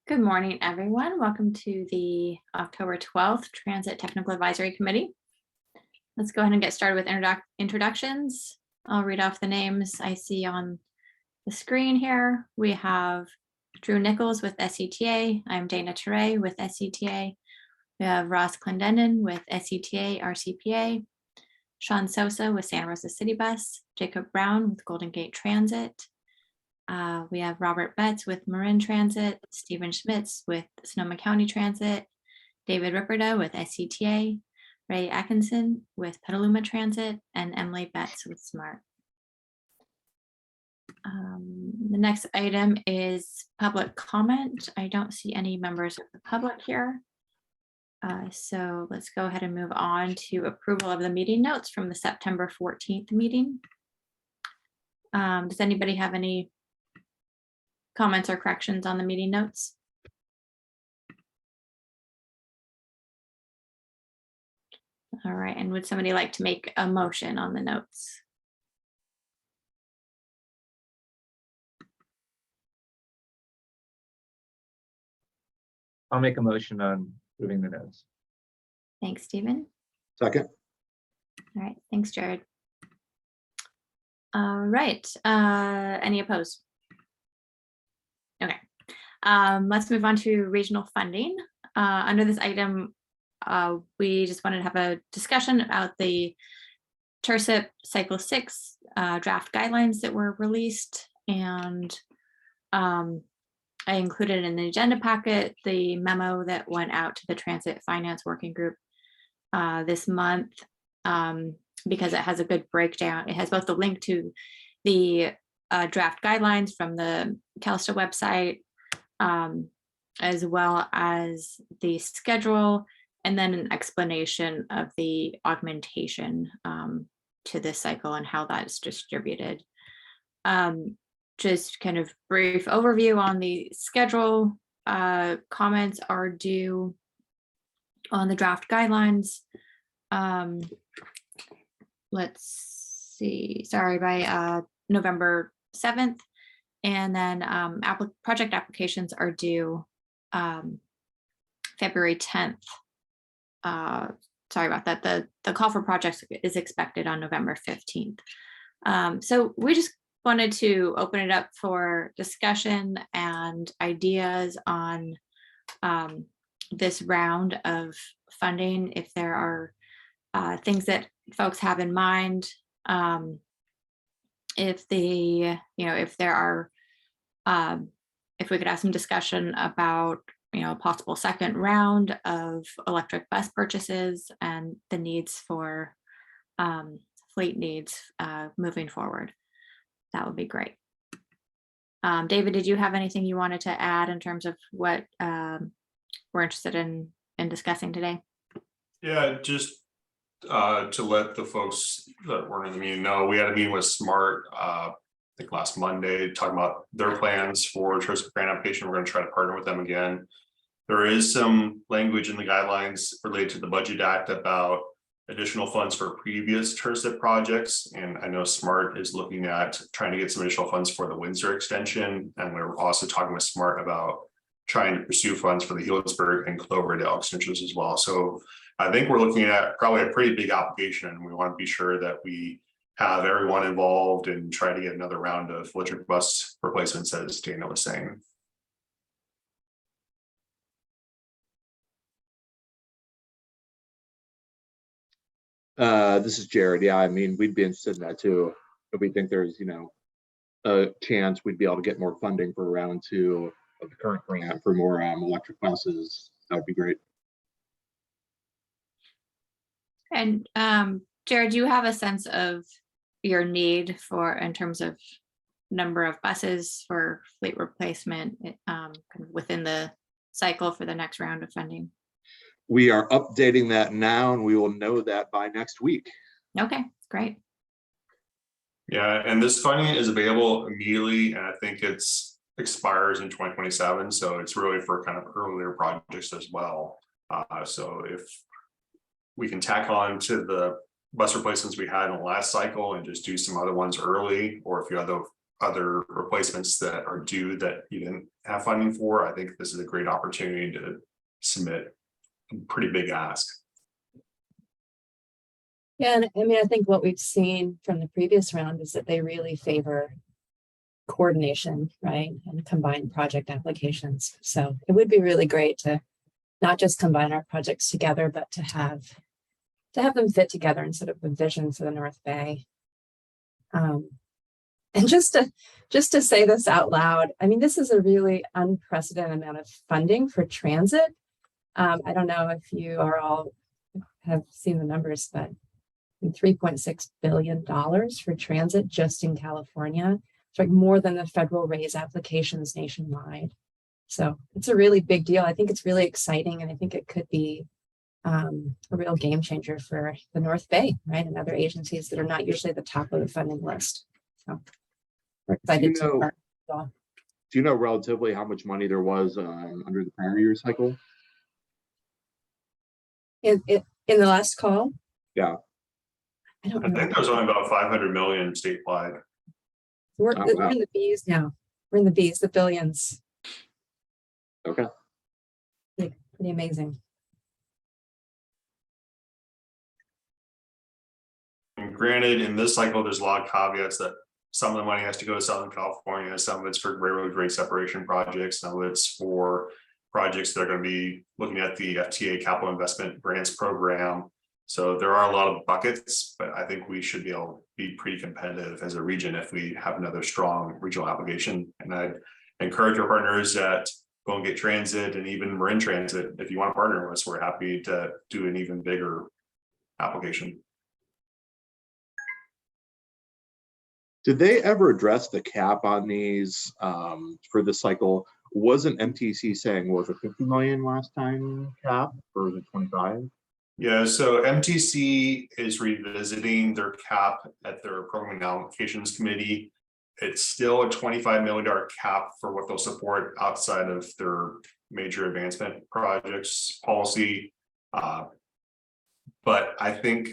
Good morning, everyone. Welcome to the October 12th Transit Technical Advisory Committee. Let's go ahead and get started with introductions. I'll read off the names I see on the screen here. We have Drew Nichols with SCTA. I'm Dana Teray with SCTA. We have Ross Clendenin with SCTA RCPA. Sean Sosa with Santa Rosa City Bus. Jacob Brown with Golden Gate Transit. We have Robert Betts with Marin Transit, Stephen Schmitz with Sonoma County Transit, David Ripperda with SCTA, Ray Atkinson with Petaluma Transit, and Emily Betts with SMART. The next item is public comment. I don't see any members of the public here. So let's go ahead and move on to approval of the meeting notes from the September 14th meeting. Does anybody have any comments or corrections on the meeting notes? All right, and would somebody like to make a motion on the notes? I'll make a motion on moving the notes. Thanks, Stephen. Second. All right, thanks, Jared. All right, any opposed? Okay, let's move on to regional funding. Under this item, we just wanted to have a discussion about the TIRCP Cycle 6 draft guidelines that were released, and I included in the agenda packet the memo that went out to the Transit Finance Working Group this month, because it has a good breakdown. It has both the link to the draft guidelines from the CalSTA website, as well as the schedule, and then an explanation of the augmentation to this cycle and how that's distributed. Just kind of brief overview on the schedule. Comments are due on the draft guidelines. Let's see, sorry, by November 7th, and then project applications are due February 10th. Sorry about that. The call for projects is expected on November 15th. So we just wanted to open it up for discussion and ideas on this round of funding. If there are things that folks have in mind, if there are, if we could have some discussion about, a possible second round of electric bus purchases and the needs for fleet needs moving forward, that would be great. David, did you have anything you wanted to add in terms of what we're interested in discussing today? Yeah, just to let the folks that weren't in the meeting know, we had a meeting with SMART, I think last Monday, talking about their plans for TIRCP grant application. We're going to try to partner with them again. There is some language in the guidelines related to the Budget Act about additional funds for previous TIRCP projects. And I know SMART is looking at trying to get some additional funds for the Windsor extension. And we're also talking with SMART about trying to pursue funds for the Healdsburg and Cloverdale extensions as well. So I think we're looking at probably a pretty big application, and we want to be sure that we have everyone involved and try to get another round of electric bus replacements, as Dana was saying. This is Jared. Yeah, I mean, we'd be interested in that too. If we think there's, a chance we'd be able to get more funding for round 2 of the current grant for more electric buses, that would be great. And Jared, do you have a sense of your need for, in terms of number of buses for fleet replacement within the cycle for the next round of funding? We are updating that now, and we will know that by next week. Okay, great. Yeah, and this funding is available immediately, and I think it's expires in 2027. So it's really for kind of earlier projects as well. So if we can tack on to the bus replacements we had in the last cycle and just do some other ones early, or if you have other replacements that are due that you didn't have funding for, I think this is a great opportunity to submit a pretty big ask. Yeah, and I mean, I think what we've seen from the previous round is that they really favor coordination, right? And combined project applications. So it would be really great to not just combine our projects together, but to have them fit together instead of a vision for the North Bay. And just to say this out loud, I mean, this is a really unprecedented amount of funding for transit. I don't know if you are all have seen the numbers, but $3.6 billion for transit just in California. It's like more than the federal raise applications nationwide. So it's a really big deal. I think it's really exciting, and I think it could be a real game changer for the North Bay, right? And other agencies that are not usually at the top of the funding list. So we're excited to start. Do you know relatively how much money there was under the prior year cycle? In the last call? Yeah. I don't I know. think there's only about 500 million statewide. We're Oh, wow. in the B's now. We're in the B's, the billions. Okay. Pretty amazing. And granted, in this cycle, there's a lot of caveats that some of the money has to go to Southern California, some of it's for railroad grade separation projects, some of it's for projects that are going to be looking at the FTA capital investment grants program. So there are a lot of buckets, but I think we should be able to be pretty competitive as a region if we have another strong regional application. And I'd encourage our partners that go and get transit, and even Marin Transit. If you want to partner with us, we're happy to do an even bigger application. Did they ever address the cap on these for this cycle? Wasn't MTC saying, was it 50 million last time cap, or was it 25? Yeah, so MTC is revisiting their cap at their program allocations committee. It's still a $25 million cap for what they'll support outside of their major advancement projects policy. But I think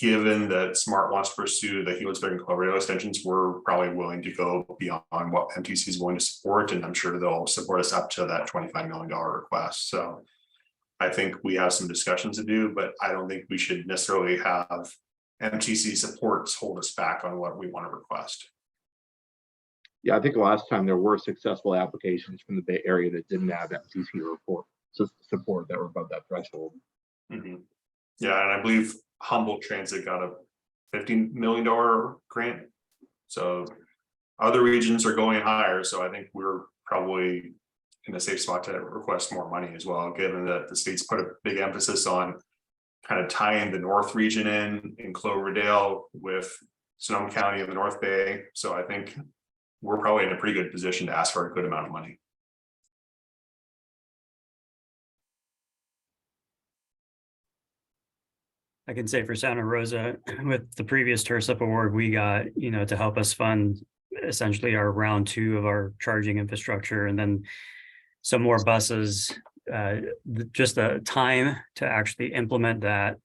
given that SMART wants to pursue the Helixburg and Cloverdale extensions, we're probably willing to go beyond what MTC is willing to support. And I'm sure they'll support us up to that $25 million request. So I think we have some discussions to do, but I don't think we should necessarily have MTC supports hold us back on what we want to request. Yeah, I think last time there were successful applications from the Bay Area that didn't have MTC support that were above that threshold. Mm-hmm. Yeah, and I believe Humboldt Transit got a $15 million grant. So other regions are going higher. So I think we're probably in a safe spot to request more money as well, given that the state's put a big emphasis on kind of tying the North region in Cloverdale with Sonoma County and the North Bay. So I think we're probably in a pretty good position to ask for a good amount of money. I can say for Santa Rosa, with the previous TIRCP award, we got, to help us fund essentially our round 2 of our charging infrastructure, and then some more buses, just the time to actually implement that,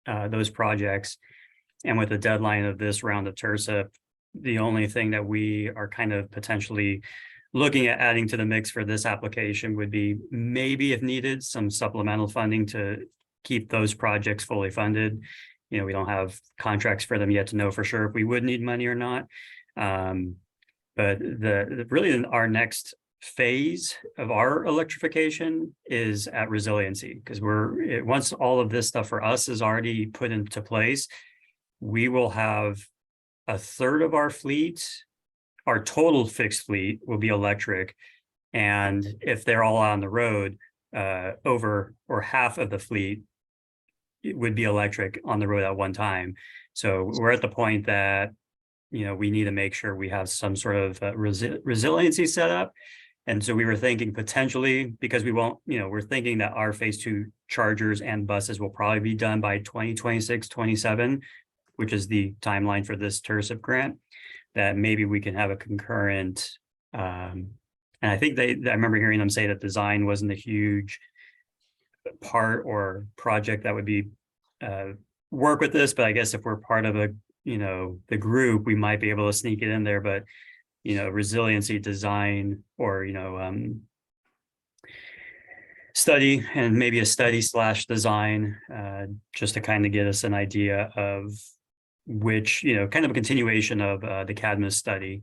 those projects. And with the deadline of this round of TIRCP, the only thing that we are kind of potentially looking at adding to the mix for this application would be maybe, if needed, some supplemental funding to keep those projects fully funded. We don't have contracts for them yet to know for sure if we would need money or not. But really our next phase of our electrification is at resiliency, because once all of this stuff for us is already put into place, we will have a third of our fleet, our total fixed fleet will be electric. And if they're all on the road, over or half of the fleet would be electric on the road at one time. So we're at the point that, we need to make sure we have some sort of resiliency set up. And so we were thinking potentially, because we won't, we're thinking that our phase 2 chargers and buses will probably be done by 2026, 27, which is the timeline for this TIRCP grant, that maybe we can have a concurrent, and I think I remember hearing them say that design wasn't a huge part or project that would be work with this, but I guess if we're part of the group, we might be able to sneak it in there. But resiliency design or, study, and maybe a study / design, just to kind of get us an idea of which, kind of a continuation of the Cadmus study,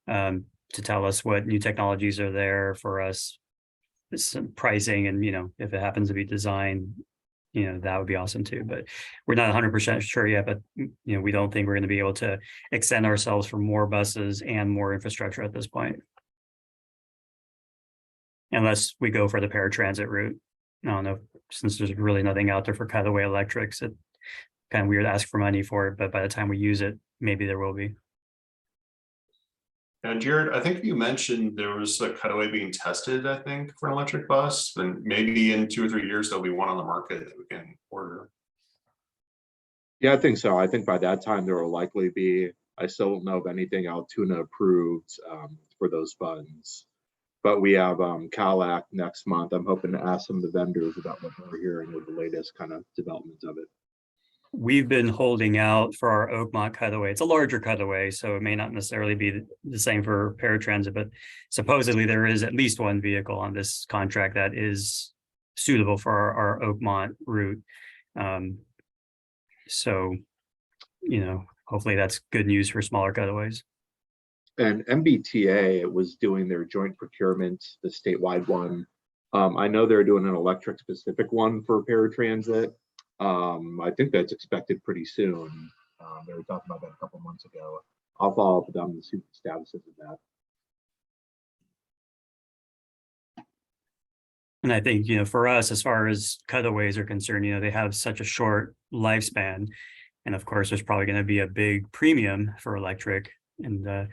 to tell us what new technologies are there for us, some pricing, and, if it happens to be design, that would be awesome too. But we're not 100% sure yet, but, we don't think we're going to be able to extend ourselves for more buses and more infrastructure at this point. Unless we go for the paratransit route. I don't know, since there's really nothing out there for cutaway electrics, it's kind of weird to ask for money for it, but by the time we use it, maybe there will be. And Jared, I think you mentioned there was a cutaway being tested, I think, for an electric bus, and maybe in 2 or 3 years, there'll be one on the market that we can order. Yeah, I think so. I think by that time there will likely be, I still don't know of anything Altoona approved for those funds. But we have CalAC next month. I'm hoping to ask some of the vendors about what we're hearing with the latest kind of development of it. We've been holding out for our Oakmont cutaway. It's a larger cutaway, so it may not necessarily be the same for paratransit, but supposedly there is at least one vehicle on this contract that is suitable for our Oakmont route. So, hopefully that's good news for smaller cutaways. And MBTA was doing their joint procurement, the statewide one. I know they're doing an electric specific one for paratransit. I think that's expected pretty soon. They were talking about that a couple months ago. I'll follow up with them and see what the status is of that. And I think, for us, as far as cutaways are concerned, they have such a short lifespan. And of course, there's probably going to be a big premium for electric. And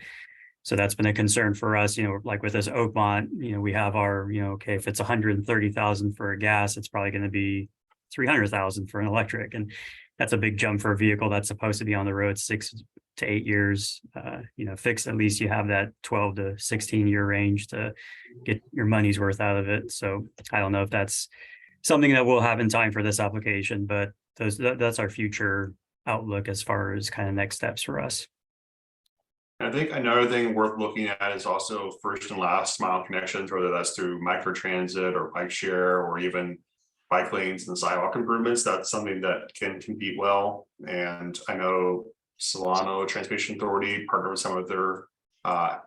so that's been a concern for us, like with this Oakmont, we have our, okay, if it's 130,000 for a gas, it's probably going to be 300,000 for an electric. And that's a big jump for a vehicle that's supposed to be on the road 6 to 8 years. Fixed, at least you have that 12 to 16 year range to get your money's worth out of it. So I don't know if that's something that we'll have in time for this application, but that's our future outlook as far as kind of next steps for us. I think another thing worth looking at is also first and last mile connections, whether that's through microtransit or bike share or even bike lanes and sidewalk improvements. That's something that can compete well. And I know Solano Transportation Authority partnered with some of their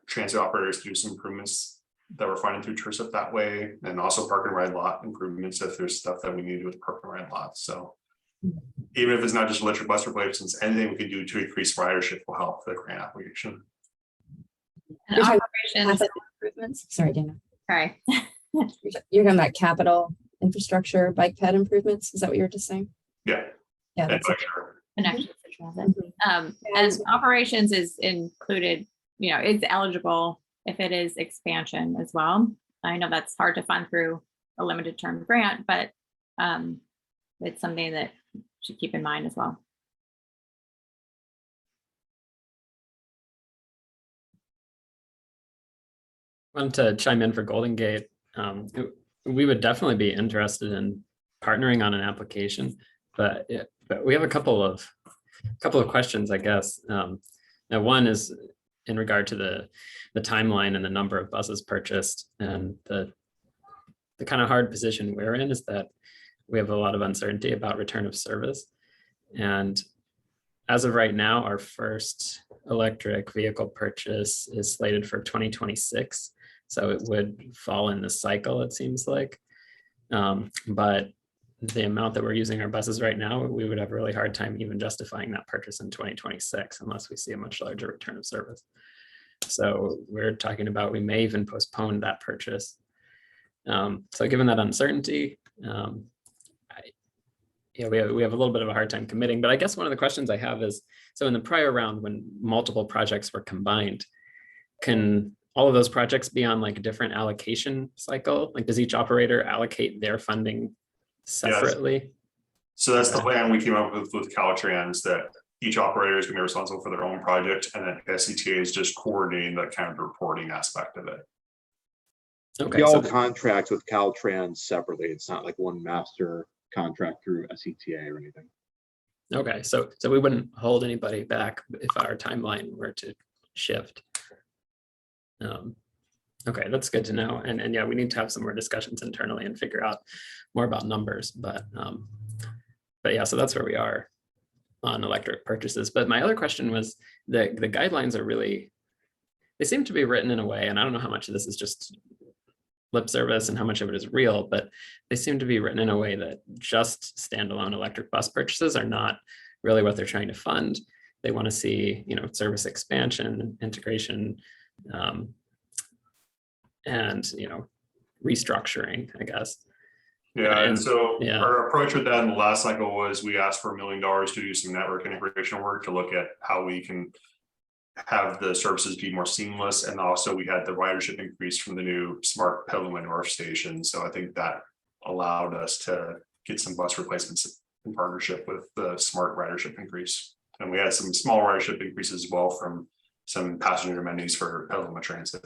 transit operators to do some improvements that we're finding through TIRCP that way, and also park and ride lot improvements if there's stuff that we need to do with park and ride lots. So even if it's not just electric bus replacements, anything we can do to increase ridership will help the grant application. And You're talking operations, capital improvements. Sorry, Dana. sorry. You're talking about capital infrastructure, bike ped improvements. Is that what you were just saying? Yeah. Yeah, And that's bike share. Connections to transit. And operations is included, it's eligible if it is expansion as well. I know that's hard to fund through a limited term grant, but it's something that you should keep in mind as well. I want to chime in for Golden Gate. We would definitely be interested in partnering on an application, but we have a couple of questions, I guess. Now, one is in regard to the timeline and the number of buses purchased, and the kind of hard position we're in is that we have a lot of uncertainty about return of service. And as of right now, our first electric vehicle purchase is slated for 2026. So it would fall in the cycle, it seems like. But the amount that we're using our buses right now, we would have a really hard time even justifying that purchase in 2026 unless we see a much larger return of service. So we're talking about, we may even postpone that purchase. So given that uncertainty, we have a little bit of a hard time committing, but I guess one of the questions I have is, so in the prior round, when multiple projects were combined, can all of those projects be on like a different allocation cycle? Like, does each operator allocate their funding separately? Yes. So that's the plan we came up with Caltrans, that each operator is going to be responsible for their own project, and then SCTA is just coordinating that kind of reporting aspect of it. Okay, we all contract with Caltrans separately. It's not like one master contract through SCTA or anything. Okay, so we wouldn't hold anybody back if our timeline were to shift. Okay, that's good to know. And yeah, we need to have some more discussions internally and figure out more about numbers, but yeah, so that's where we are on electric purchases. But my other question was the guidelines are really, they seem to be written in a way, and I don't know how much of this is just lip service and how much of it is real, but they seem to be written in a way that just standalone electric bus purchases are not really what they're trying to fund. They want to see, you know, service expansion, integration, and, you know, restructuring, I guess. Yeah, and so yeah. our approach with that in the last cycle was we asked for $1 million to do some network integration work to look at how we can have the services be more seamless. And also we had the ridership increase from the new smart Petaluma North station. So I think that allowed us to get some bus replacements in partnership with the smart ridership increase. And we had some small ridership increases as well from some passenger amenities for Petaluma Transit.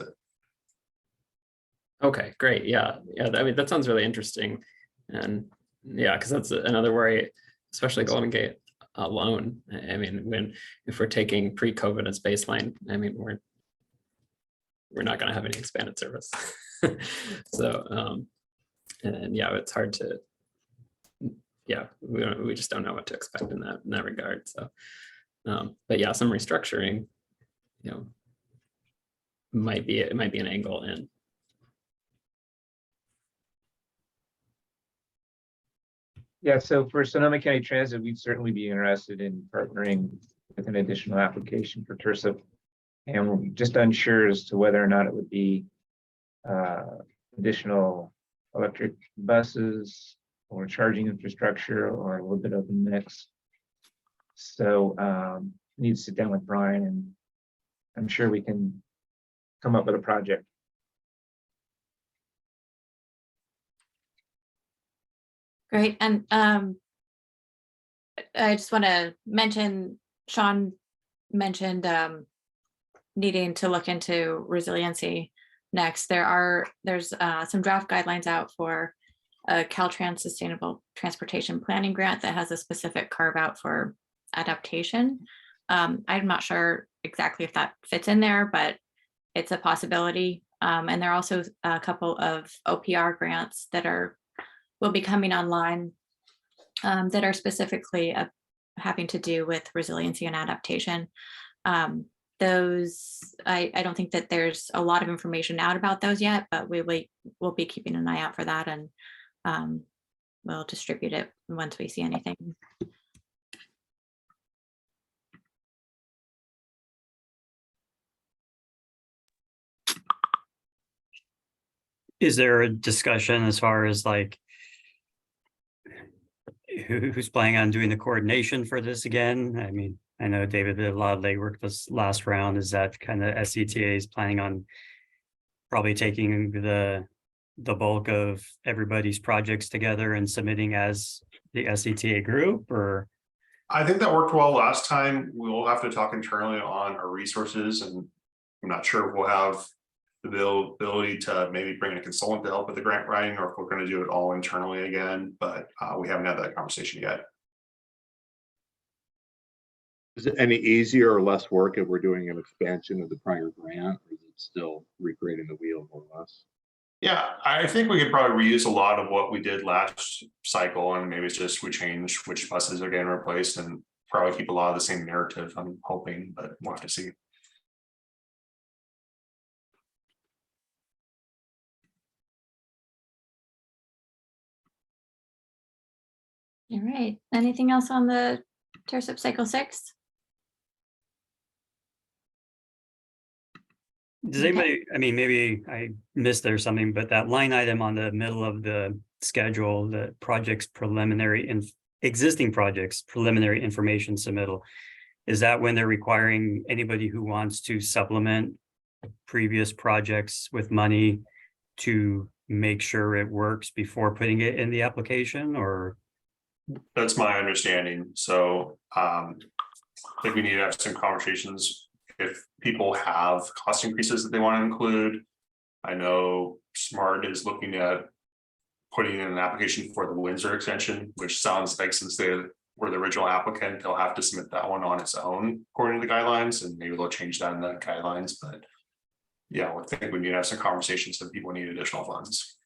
Okay, great. Yeah. I mean, that sounds really interesting. And yeah, because that's another worry, especially Golden Gate alone. I mean, if we're taking pre-COVID as baseline, I mean, we're not going to have any expanded service. So, and yeah, it's hard to, yeah, we just don't know what to expect in that regard. So, but yeah, some restructuring, you know, might be an angle in. Yeah, so for Sonoma County Transit, we'd certainly be interested in partnering with an additional application for TIRCP. And we're just unsure as to whether or not it would be additional electric buses or charging infrastructure or a little bit of a mix. So need to sit down with Brian, and I'm sure we can come up with a project. Great. And I just want to mention, Sean mentioned needing to look into resiliency next. There's some draft guidelines out for a Caltrans Sustainable Transportation Planning Grant that has a specific carve out for adaptation. I'm not sure exactly if that fits in there, but it's a possibility. And there are also a couple of OPR grants that will be coming online that are specifically having to do with resiliency and adaptation. Those, I don't think that there's a lot of information out about those yet, but we'll be keeping an eye out for that, and we'll distribute it once we see anything. Is there a discussion as far as like who's planning on doing the coordination for this again? I mean, I know David did a lot of legwork this last round. Is that kind of SCTA is planning on probably taking the bulk of everybody's projects together and submitting as the SCTA group, or? I think that worked well last time. We'll have to talk internally on our resources, and I'm not sure if we'll have the ability to maybe bring in a consultant to help with the grant writing, or if we're going to do it all internally again, but we haven't had that conversation yet. Is it any easier or less work if we're doing an expansion of the prior grant, or is it still recreating the wheel more or less? Yeah, I think we could probably reuse a lot of what we did last cycle, and maybe it's just we change which buses are getting replaced and probably keep a lot of the same narrative, I'm hoping, but we'll have to see. All right. Anything else on the TIRCP cycle 6? Does anybody, I mean, maybe I missed there something, but that line item on the middle of the schedule, the projects preliminary and existing projects preliminary information submittal, is that when they're requiring anybody who wants to supplement previous projects with money to make sure it works before putting it in the application, or? That's my understanding. So I think we need to have some conversations if people have cost increases that they want to include. I know SMART is looking at putting in an application for the Windsor extension, which sounds like since they were the original applicant, they'll have to submit that one on its own according to the guidelines, and maybe they'll change that in the guidelines. But yeah, I think we need to have some conversations if people need additional funds.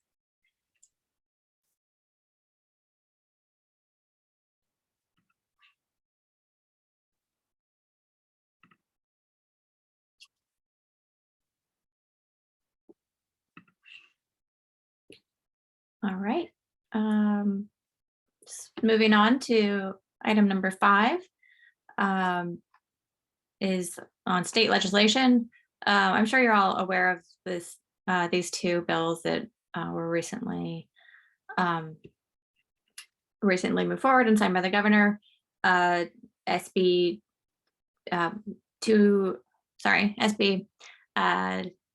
All right. Moving on to item number 5 is on state legislation. I'm sure you're all aware of this, these 2 bills that were recently moved forward and signed by the governor. SB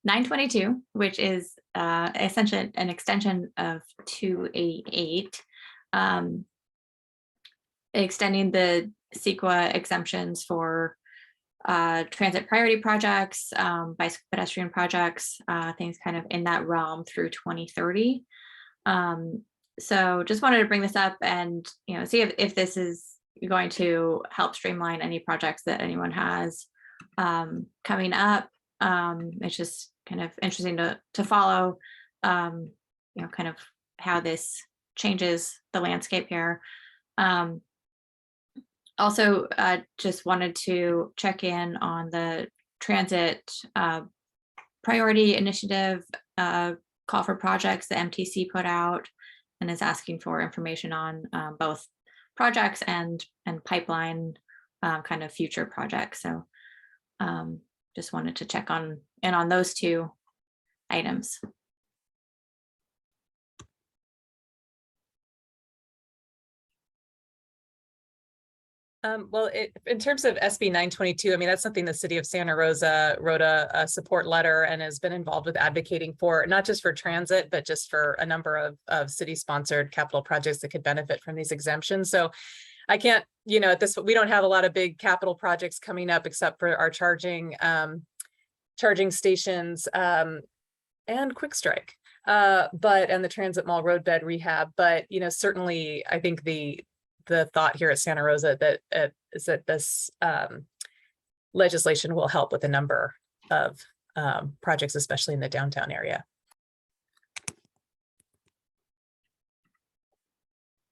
922, which is essentially an extension of 288, extending the CEQA exemptions for transit priority projects, bicycle pedestrian projects, things kind of in that realm through 2030. So just wanted to bring this up and, you know, see if this is going to help streamline any projects that anyone has coming up. It's just kind of interesting to follow, you know, kind of how this changes the landscape here. Also, just wanted to check in on the transit priority initiative call for projects the MTC put out, and is asking for information on both projects and pipeline kind of future projects. So just wanted to check on those 2 items. Well, in terms of SB 922, I mean, that's something the city of Santa Rosa wrote a support letter and has been involved with advocating for, not just for transit, but just for a number of city-sponsored capital projects that could benefit from these exemptions. So I can't, you know, we don't have a lot of big capital projects coming up except for our charging stations and Quick Strike, and the transit mall roadbed rehab. But, you know, certainly I think the thought here at Santa Rosa is that this legislation will help with a number of projects, especially in the downtown area.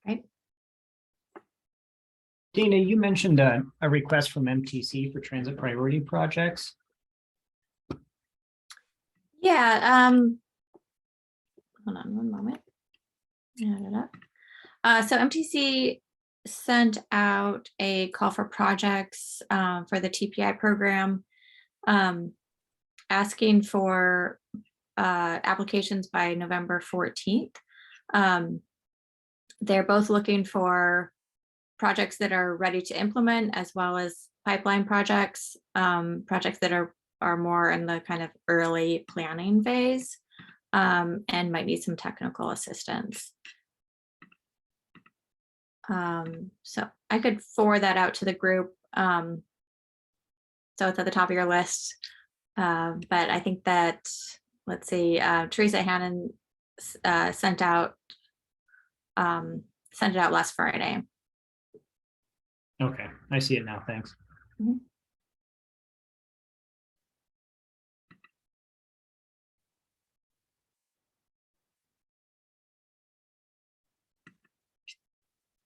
Right. Dana, you mentioned a request from MTC for transit priority projects. Yeah. Hold on one moment. Add it up. So MTC sent out a call for projects for the TPI program, asking for applications by November 14th. They're both looking for projects that are ready to implement, as well as pipeline projects, projects that are more in the kind of early planning phase, and might need some technical assistance. So I could forward that out to the group. So it's at the top of your list. But I think that, let's see, Teresa Hannon sent it out last Friday. Okay, I see it now. Thanks. Mm-hmm.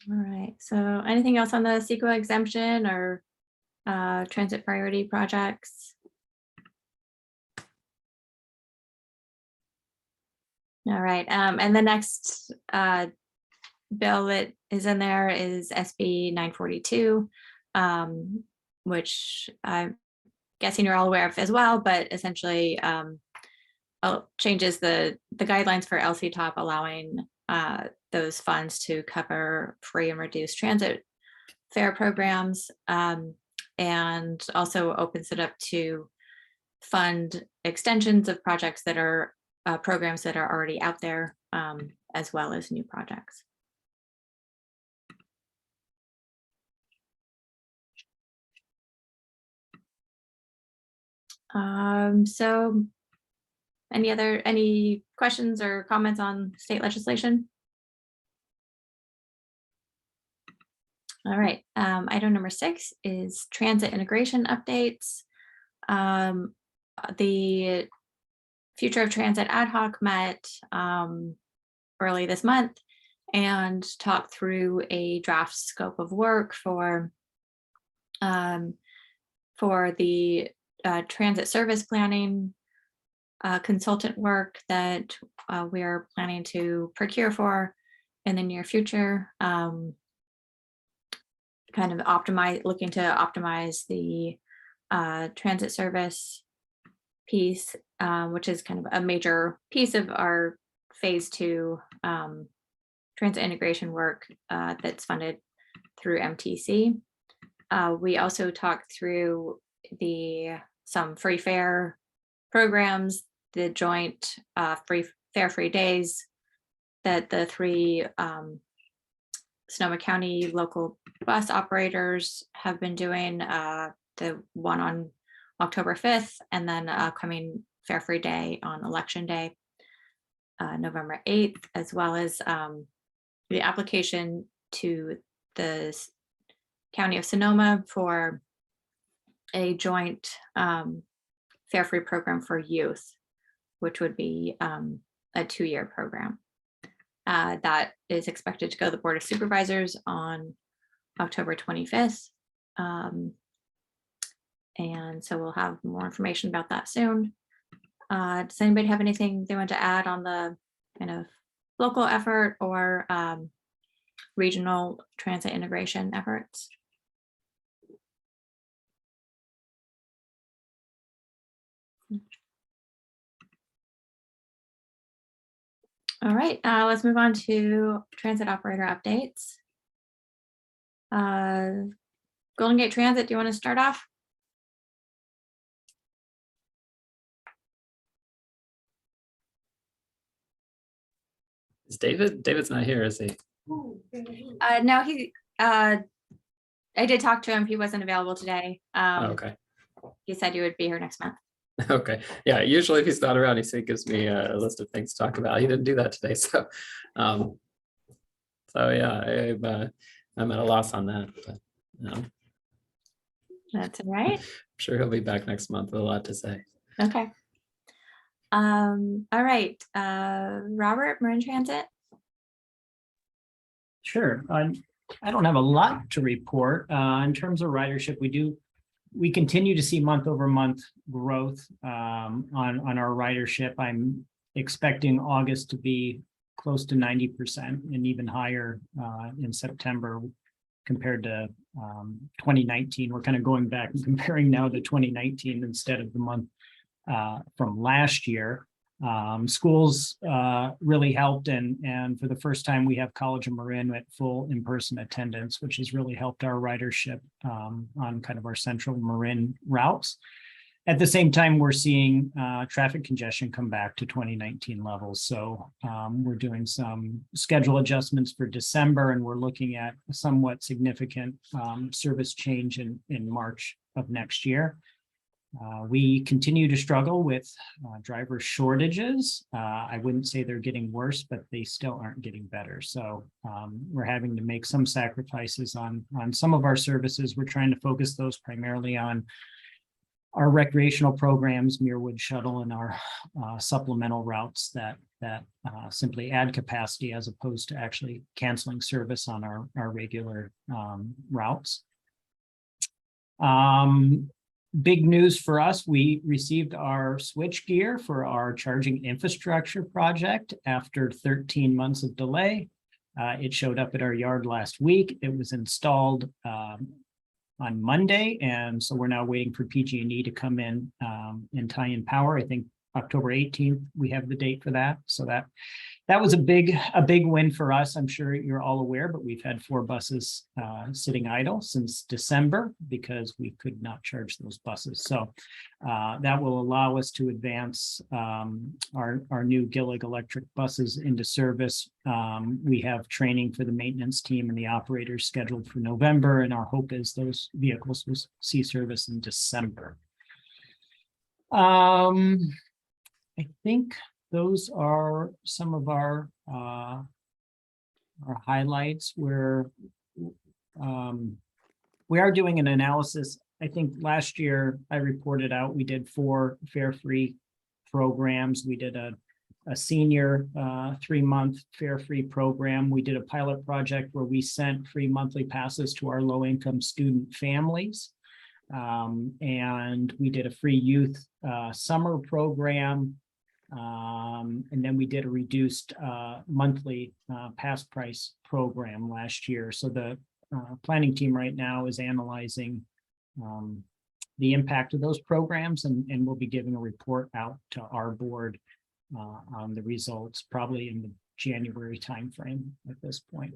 All right, so anything else on the CEQA exemption or transit priority projects? All right, and the next bill that is in there is SB 942, which I'm guessing you're all aware of as well, but essentially changes the guidelines for LCTOP, allowing those funds to cover free and reduced transit fare programs, and also opens it up to fund extensions of projects that are programs that are already out there, as well as new projects. So any questions or comments on state legislation? All right, item number 6 is transit integration updates. The Future of Transit ad hoc met early this month and talked through a draft scope of work for the transit service planning consultant work that we are planning to procure for in the near future. Kind of looking to optimize the transit service piece, which is kind of a major piece of our phase 2 transit integration work that's funded through MTC. We also talked through some free fare programs, the joint free days that the 3 Sonoma County local bus operators have been doing, the one on October 5th, and then upcoming fare free day on election day, November 8th, as well as the application to the County of Sonoma for a joint fare free program for youth, which would be a 2-year program. That is expected to go to the Board of Supervisors on October 25th. And so we'll have more information about that soon. Does anybody have anything they want to add on the kind of local effort or regional transit integration efforts? All right, let's move on to transit operator updates. Golden Gate Transit, do you want to start off? Is David's not here, is he? No, I did talk to him. He wasn't available today. Oh, okay. He said you would be here next month. Okay. Yeah, usually if he's not around, he gives me a list of things to talk about. He didn't do that today, so yeah, I'm at a loss on that, but That's all right. I'm sure he'll be back next month with a lot to say. Okay. All right. Robert, Marin Transit. Sure. I don't have a lot to report. In terms of ridership, we continue to see month-over-month growth on our ridership. I'm expecting August to be close to 90% and even higher in September compared to 2019. We're kind of going back and comparing now to 2019 instead of the month from last year. Schools really helped, and for the first time we have College of Marin at full in-person attendance, which has really helped our ridership on kind of our central Marin routes. At the same time, we're seeing traffic congestion come back to 2019 levels. So we're doing some schedule adjustments for December, and we're looking at a somewhat significant service change in March of next year. We continue to struggle with driver shortages. I wouldn't say they're getting worse, but they still aren't getting better. So we're having to make some sacrifices on some of our services. We're trying to focus those primarily on our recreational programs, Muirwood Shuttle, and our supplemental routes that simply add capacity as opposed to actually canceling service on our regular routes. Big news for us, we received our switch gear for our charging infrastructure project after 13 months of delay. It showed up at our yard last week. It was installed on Monday, and so we're now waiting for PG&E to come in and tie in power. I think October 18th, we have the date for that. So that was a big win for us. I'm sure you're all aware, but we've had 4 buses sitting idle since December because we could not charge those buses. So that will allow us to advance our new Gillig electric buses into service. We have training for the maintenance team and the operators scheduled for November, and our hope is those vehicles will see service in December. I think those are some of our highlights. We are doing an analysis. I think last year I reported out we did 4 fare-free programs. We did a senior 3-month fare-free program. We did a pilot project where we sent free monthly passes to our low-income student families. And we did a free youth summer program. And then we did a reduced monthly pass price program last year. So the planning team right now is analyzing the impact of those programs, and we'll be giving a report out to our board on the results, probably in the January timeframe at this point.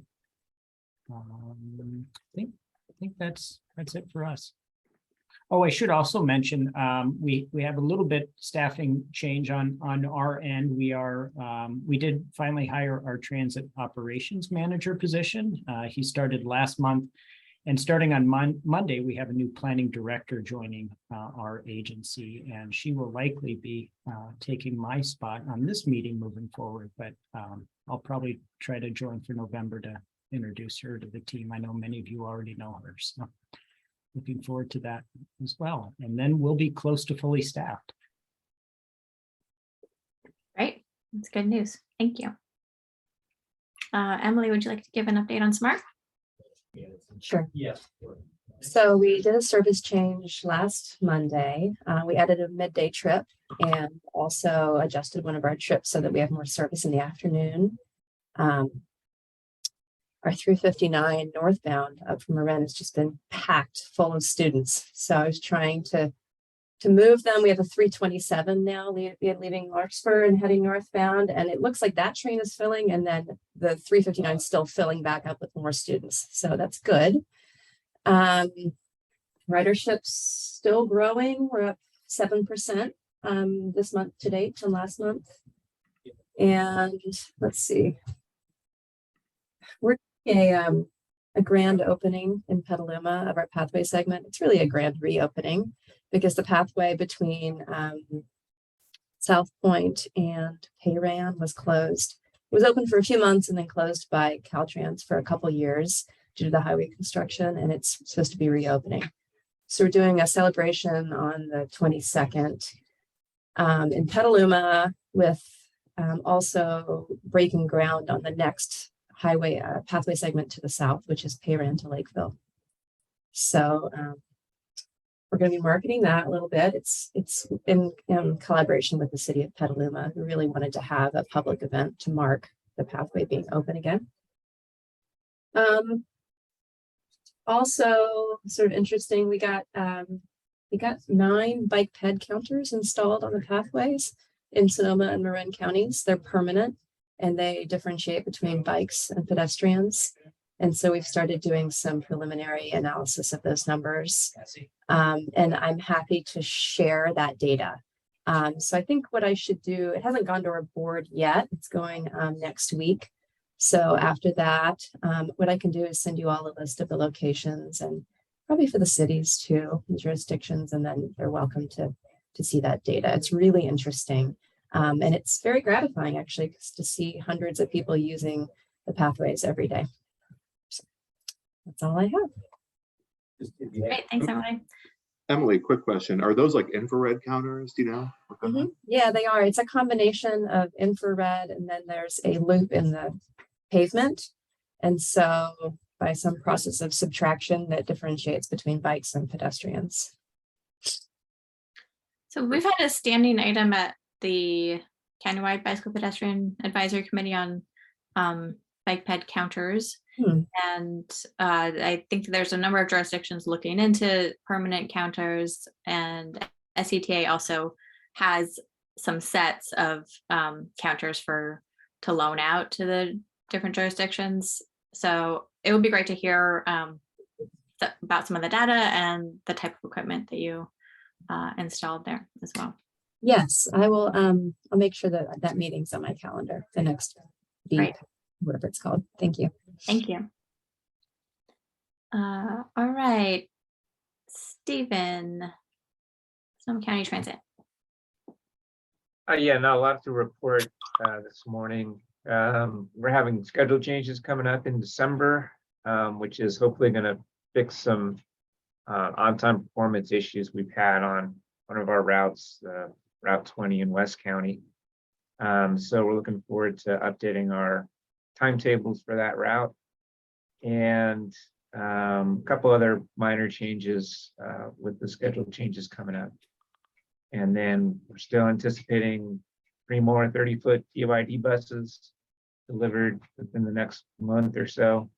I think that's it for us. Oh, I should also mention, we have a little bit staffing change on our end. We did finally hire our transit operations manager position. He started last month, and starting on Monday, we have a new planning director joining our agency, and she will likely be taking my spot on this meeting moving forward. But I'll probably try to join for November to introduce her to the team. I know many of you already know her, so looking forward to that as well. And then we'll be close to fully staffed. Right, that's good news. Thank you. Emily, would you like to give an update on SMART? Sure. Yes. So we did a service change last Monday. We added a midday trip and also adjusted one of our trips so that we have more service in the afternoon. Our 359 northbound up from Marin has just been packed full of students. So I was trying to move them. We have a 327 now leaving Larkspur and heading northbound, and it looks like that train is filling, and then the 359 is still filling back up with more students. So that's good. Ridership's still growing. We're up 7% this month to date from last month. And let's see. We're a grand opening in Petaluma of our pathway segment. It's really a grand reopening because the pathway between South Point and Payran was closed. It was open for a few months and then closed by Caltrans for a couple years due to the highway construction, and it's supposed to be reopening. So we're doing a celebration on the 22nd in Petaluma with also breaking ground on the next highway pathway segment to the south, which is Payran to Lakeville. So we're going to be marketing that a little bit. It's in collaboration with the city of Petaluma, who really wanted to have a public event to mark the pathway being open again. Also, sort of interesting, we got 9 bike ped counters installed on the pathways in Sonoma and Marin counties. They're permanent, and they differentiate between bikes and pedestrians. And so we've started doing some preliminary analysis of those numbers. And I'm happy to share that data. So I think what I should do, it hasn't gone to our board yet. It's going next week. So after that, what I can do is send you all a list of the locations, and probably for the cities too, the jurisdictions, and then they're welcome to see that data. It's really interesting. And it's very gratifying, actually, to see hundreds of people using the pathways every day. So that's all I have. Great, thanks, Emily. Emily, quick question. Are those like infrared counters? Do you know? Mm-hmm. Yeah, they are. It's a combination of infrared, and then there's a loop in the pavement. And so by some process of subtraction that differentiates between bikes and pedestrians. So we've had a standing item at the countywide bicycle pedestrian advisory committee on bike ped counters. And I think there's a number of jurisdictions looking into permanent counters, and SCTA also has some sets of counters to loan out to the different jurisdictions. So it would be great to hear about some of the data and the type of equipment that you installed there as well. Yes, I will. I'll make sure that that meeting's on my calendar, the next week, whatever it's called. Thank you. Thank you. All right, Stephen, Sonoma County Transit. Yeah, not a lot to report this morning. We're having schedule changes coming up in December, which is hopefully going to fix some on-time performance issues we've had on one of our routes, the Route 20 in West County. So we're looking forward to updating our timetables for that route. And a couple other minor changes with the schedule changes coming up. And then we're still anticipating 3 more 30-foot TYD buses delivered within the next month or so.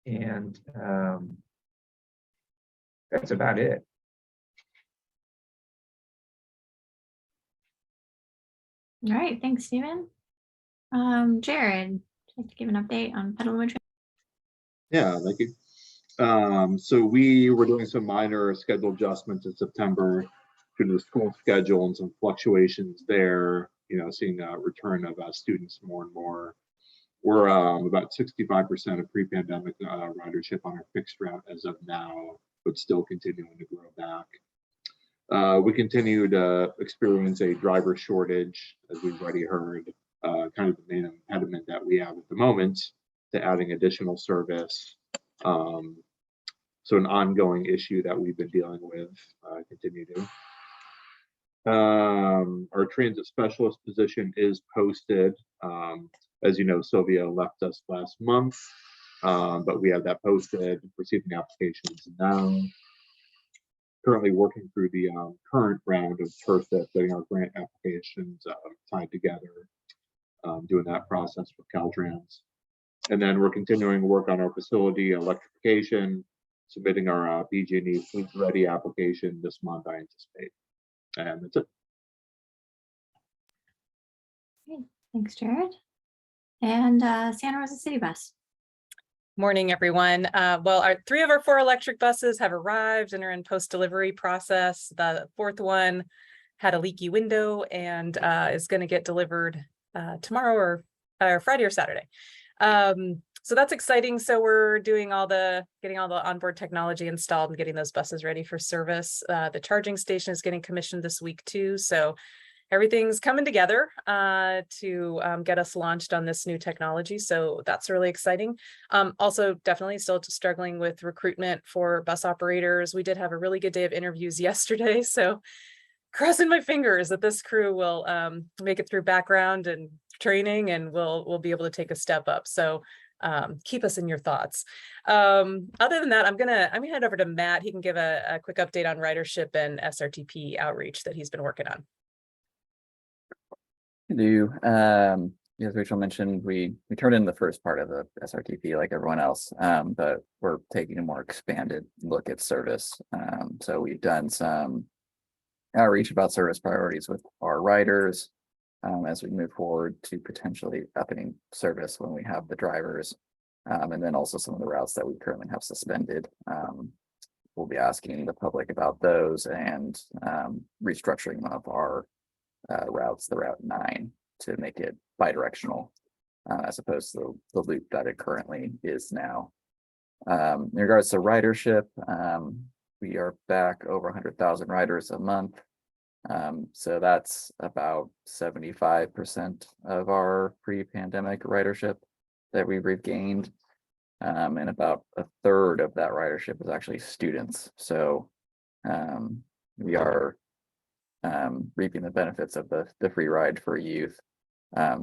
And that's about it. All right, thanks, Stephen. Jared, would you like to give an update on Petaluma? Yeah, thank you. So we were doing some minor schedule adjustments in September due to the school schedule and some fluctuations there, seeing a return of students more and more. We're about 65% of pre-pandemic ridership on our fixed route as of now, but still continuing to grow back. We continue to experience a driver shortage, as we've already heard, kind of the main impediment that we have at the moment to adding additional service. So an ongoing issue that we've been dealing with, continue to. Our transit specialist position is posted. As you know, Sylvia left us last month, but we have that posted, receiving applications now. Currently working through the current round of TIRCP, getting our grant applications tied together, doing that process for Caltrans. And then we're continuing to work on our facility electrification, submitting our BG&E fleet ready application this month, I anticipate. And that's it. Okay, thanks, Jared. And Santa Rosa City Bus. Morning, everyone. Well, 3 of our 4 electric buses have arrived and are in post-delivery process. The 4th one had a leaky window and is going to get delivered tomorrow or Friday or Saturday. So that's exciting. So we're doing getting all the onboard technology installed and getting those buses ready for service. The charging station is getting commissioned this week too. So everything's coming together to get us launched on this new technology. So that's really exciting. Also, definitely still struggling with recruitment for bus operators. We did have a really good day of interviews yesterday. So crossing my fingers that this crew will make it through background and training and we'll be able to take a step up. So keep us in your thoughts. Other than that, I'm gonna head over to Matt. He can give a quick update on ridership and SRTP outreach that he's been working on. As Rachel mentioned, we turned in the first part of the SRTP like everyone else, but we're taking a more expanded look at service. So we've done some outreach about service priorities with our riders as we move forward to potentially upping service when we have the drivers, and then also some of the routes that we currently have suspended. We'll be asking the public about those and restructuring one of our routes, the Route 9, to make it bidirectional as opposed to the loop that it currently is now. In regards to ridership, we are back over 100,000 riders a month. So that's about 75% of our pre-pandemic ridership that we've regained. And about a third of that ridership is actually students. So we are reaping the benefits of the free ride for youth,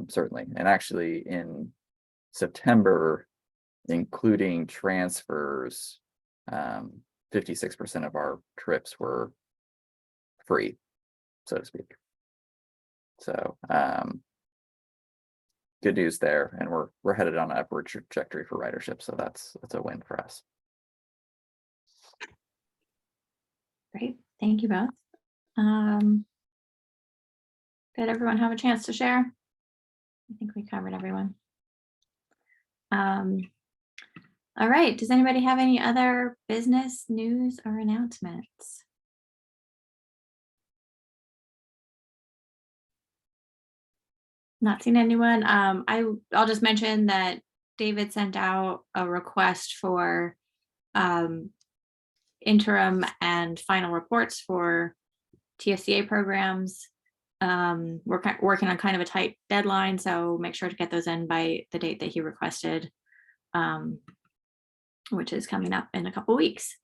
certainly. And actually in September, including transfers, 56% of our trips were free, so to speak. So good news there, and we're headed on an upward trajectory for ridership, so that's a win for us. Great, thank you both. Did everyone have a chance to share? I think we covered everyone. All right, does anybody have any other business news or announcements? Not seen anyone. I'll just mention that David sent out a request for interim and final reports for TSCA programs. We're working on kind of a tight deadline, so make sure to get those in by the date that he requested, which is coming up in a couple weeks.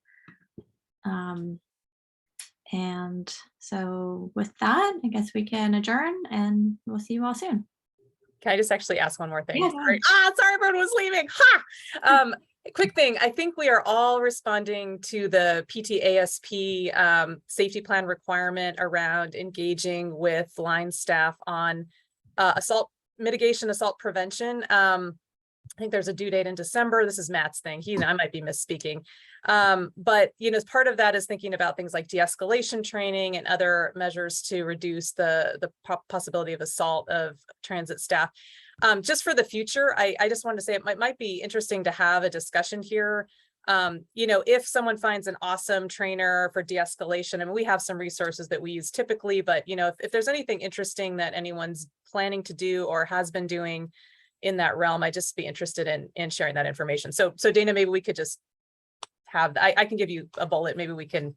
And so with that, I guess we can adjourn and we'll see you all soon. Can I just actually ask one more thing? Yeah, go Sorry, sorry, everyone was leaving. Ha! Quick thing. I think we are all responding to the PTASP safety plan requirement around engaging with line staff on assault mitigation, assault prevention. I think there's a due date in December. This is Matt's thing. I might be misspeaking. But as part of that is thinking about things like de-escalation training and other measures to reduce the possibility of assault of transit staff. Just for the future, I just wanted to say it might be interesting to have a discussion here. If someone finds an awesome trainer for de-escalation, I mean, we have some resources that we use typically, but if there's anything interesting that anyone's planning to do or has been doing in that realm, I'd just be interested in sharing that information. So Dana, maybe we could just have, I can give you a bullet. Maybe we can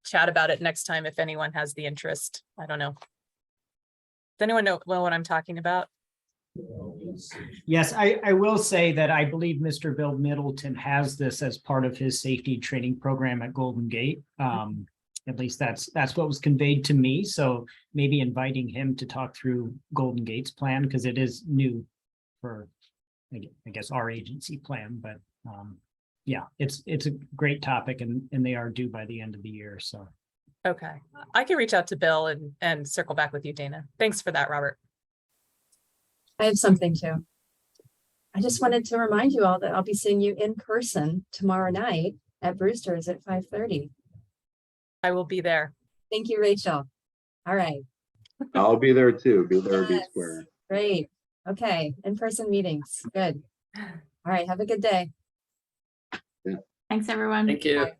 chat about it next time if anyone has the interest. I don't know. Does anyone know what I'm talking about? Yes, I will say that I believe Mr. Bill Middleton has this as part of his safety training program at Golden Gate. At least that's what was conveyed to me. So maybe inviting him to talk through Golden Gate's plan, because it is new for, I guess, our agency plan. But yeah, it's a great topic, and they are due by the end of the year. So Okay, I can reach out to Bill and circle back with you, Dana. Thanks for that, Robert. I have something too. I just wanted to remind you all that I'll be seeing you in person tomorrow night at Brewster's at 5:30. I will be there. Thank you, Rachel. All right. I'll be there too. Be there, be Yes. square. Great. Okay. In-person meetings. Good. All right. Have a good day. Thanks, everyone. Thank you. Bye.